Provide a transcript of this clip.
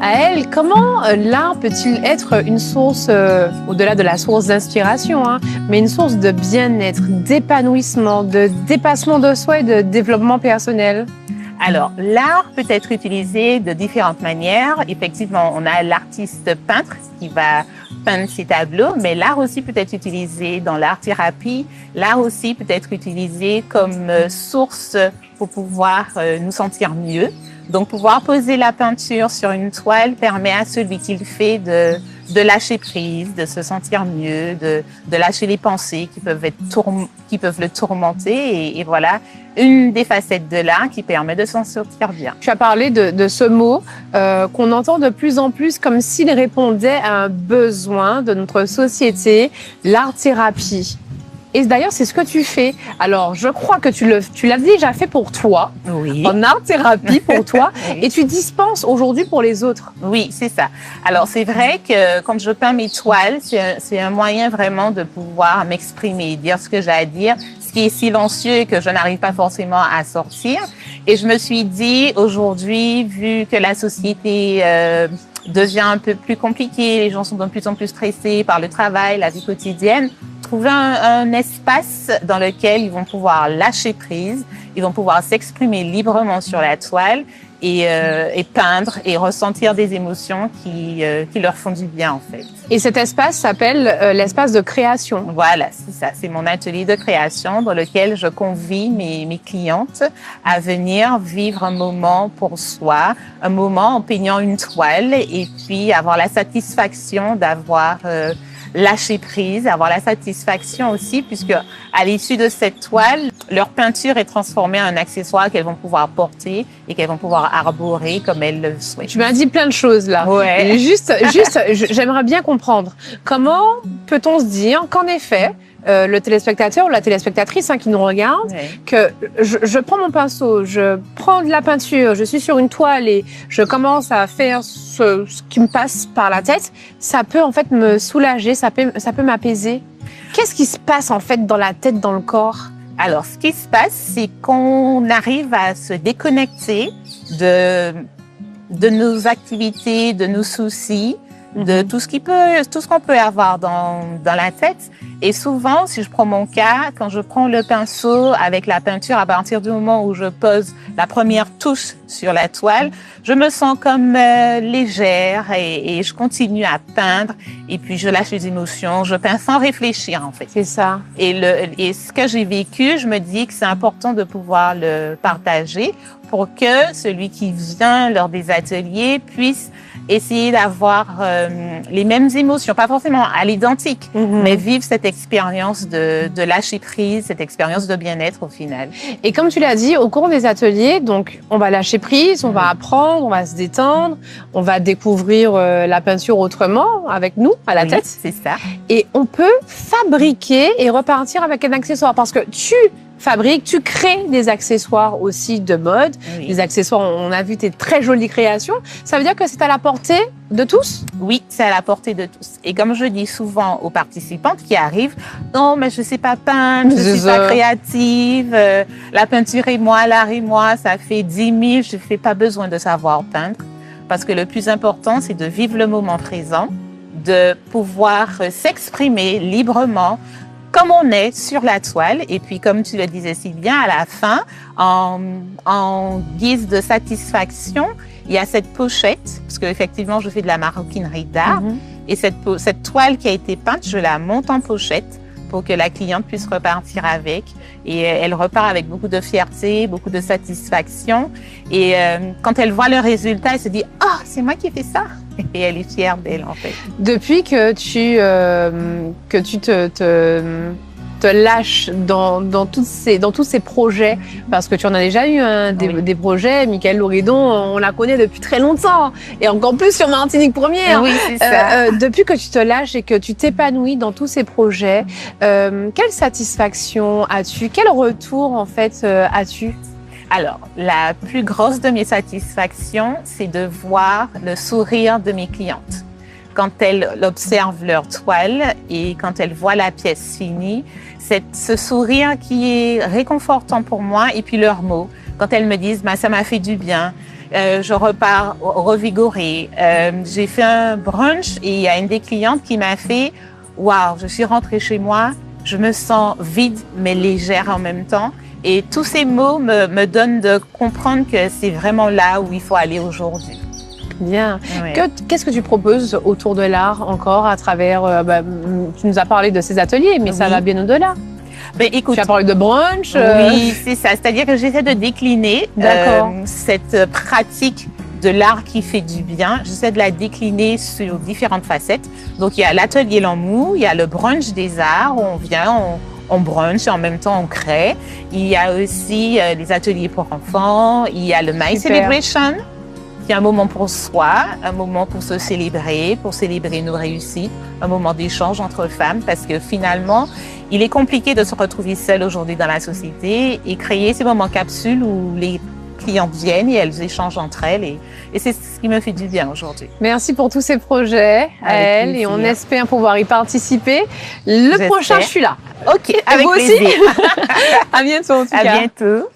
à elle, comment l'art peut-il être une source, au-delà de la source d'inspiration, hein, mais une source de bien-être, d'épanouissement, de dépassement de soi et de développement personnel? Alors, l'art peut être utilisé de différentes manières. Effectivement, on a l'artiste peintre qui va peindre ses tableaux, mais l'art aussi peut être utilisé dans l'art-thérapie. L'art aussi peut être utilisé comme source pour pouvoir nous sentir mieux. Donc, pouvoir poser la peinture sur une toile permet à celui qui le fait de lâcher prise, de se sentir mieux, de lâcher les pensées qui peuvent le tourmenter. Et voilà, une des facettes de l'art qui permet de s'en sortir bien. Tu as parlé de ce mot qu'on entend de plus en plus comme s'il répondait à un besoin de notre société, l'art-thérapie. Et d'ailleurs, c'est ce que tu fais. Alors, je crois que tu l'as déjà fait pour toi, Oui. en art-thérapie pour toi, Oui. et tu dispenses aujourd'hui pour les autres. Oui, c'est ça. Alors, c'est vrai que quand je peins mes toiles, c'est un moyen vraiment de pouvoir m'exprimer, dire ce que j'ai à dire, ce qui est silencieux et que je n'arrive pas forcément à sortir. Et je me suis dit, aujourd'hui, vu que la société devient un peu plus compliquée, les gens sont de plus en plus stressés par le travail, la vie quotidienne, trouver un espace dans lequel ils vont pouvoir lâcher prise, ils vont pouvoir s'exprimer librement sur la toile et peindre et ressentir des émotions qui leur font du bien en fait. Et cet espace s'appelle l'espace de création. Voilà, c'est ça. C'est mon atelier de création dans lequel je convie mes clientes à venir vivre un moment pour soi, un moment en peignant une toile et puis avoir la satisfaction d'avoir lâcher prise, avoir la satisfaction aussi, puisque à l'issue de cette toile, leur peinture est transformée en un accessoire qu'elles vont pouvoir porter et qu'elles vont pouvoir arborer comme elles le souhaitent. Tu m'as dit plein de choses là. Ouais. Et juste, j'aimerais bien comprendre comment peut-on se dire qu'en effet, le téléspectateur ou la téléspectatrice qui nous regarde, Ouais. que je prends mon pinceau, je prends de la peinture, je suis sur une toile et je commence à faire ce qui me passe par la tête, ça peut en fait me soulager, ça peut m'apaiser. Qu'est-ce qui se passe en fait dans la tête, dans le corps? Alors, ce qui se passe, c'est qu'on arrive à se déconnecter de nos activités, de nos soucis, de tout ce qu'on peut avoir dans la tête. Et souvent, si je prends mon cas, quand je prends le pinceau avec la peinture, à partir du moment où je pose la première touche sur la toile, je me sens comme légère et je continue à peindre et puis je lâche les émotions, je peins sans réfléchir en fait. C'est ça. Et ce que j'ai vécu, je me dis que c'est important de pouvoir le partager pour que celui qui vient lors des ateliers puisse essayer d'avoir les mêmes émotions, pas forcément à l'identique, mais vivre cette expérience de lâcher prise, cette expérience de bien-être au final. Et comme tu l'as dit, au cours des ateliers, donc on va lâcher prise, on va apprendre, on va se détendre, on va découvrir la peinture autrement avec nous à la tête. C'est ça. Et on peut fabriquer et repartir avec un accessoire parce que tu fabriques, tu crées des accessoires aussi de mode, Oui. des accessoires, on a vu tes très jolies créations. Ça veut dire que c'est à la portée de tous? Oui, c'est à la portée de tous. Et comme je dis souvent aux participantes qui arrivent, non, mais je sais pas peindre, je suis pas créative, la peinture et moi, l'art et moi, ça fait 10 000, je fais pas besoin de savoir peindre. Parce que le plus important, c'est de vivre le moment présent, de pouvoir s'exprimer librement, comme on est sur la toile. Et puis, comme tu le disais si bien, à la fin, en guise de satisfaction, il y a cette pochette, parce qu'effectivement, je fais de la maroquinerie d'art. Et cette toile qui a été peinte, je la monte en pochette pour que la cliente puisse repartir avec. Et elle repart avec beaucoup de fierté, beaucoup de satisfaction. Et quand elle voit le résultat, elle se dit « Ah, c'est moi qui ai fait ça !» Et elle est fière d'elle, en fait. Depuis que tu te lâches dans tous ces projets, parce que tu en as déjà eu des projets, Michaëlle Louridon, on la connaît depuis très longtemps, et encore plus sur Martinique Première. Oui, c'est ça. Depuis que tu te lâches et que tu t'épanouis dans tous ces projets, quelle satisfaction as-tu? Quel retour en fait as-tu? Alors, la plus grosse de mes satisfactions, c'est de voir le sourire de mes clientes. Quand elles observent leur toile et quand elles voient la pièce finie, ce sourire qui est réconfortant pour moi et puis leurs mots. Quand elles me disent « ça m'a fait du bien ». je repars revigorée. J'ai fait un brunch et il y a une des clientes qui m'a fait « Waouh, je suis rentrée chez moi, je me sens vide mais légère en même temps. » Et tous ces mots me donnent de comprendre que c'est vraiment là où il faut aller aujourd'hui. Bien. Oui. Qu'est-ce que tu proposes autour de l'art encore à travers... tu nous as parlé de ces ateliers, mais ça Oui. va bien au-delà. Ben, écoute, Tu as parlé de brunch. oui, c'est ça. C'est-à-dire que j'essaie de décliner cette pratique de l'art qui fait du bien. J'essaie de la décliner sur différentes facettes. Donc, il y a l'atelier L'Amour, il y a le brunch des arts où on vient, on brunch et en même temps on crée. Il y a aussi les ateliers pour enfants. Il y a le My Celebration, qui est un moment pour soi, un moment pour se célébrer, pour célébrer nos réussites, un moment d'échange entre femmes parce que finalement, il est compliqué de se retrouver seule aujourd'hui dans la société et créer ces moments capsules où les clientes viennent et elles échangent entre elles et c'est ce qui me fait du bien aujourd'hui. Merci pour tous ces projets, Elle, et on espère pouvoir y participer. Le prochain, je suis là. OK, avec vous plaisir. aussi. À bientôt en tout cas. À bientôt.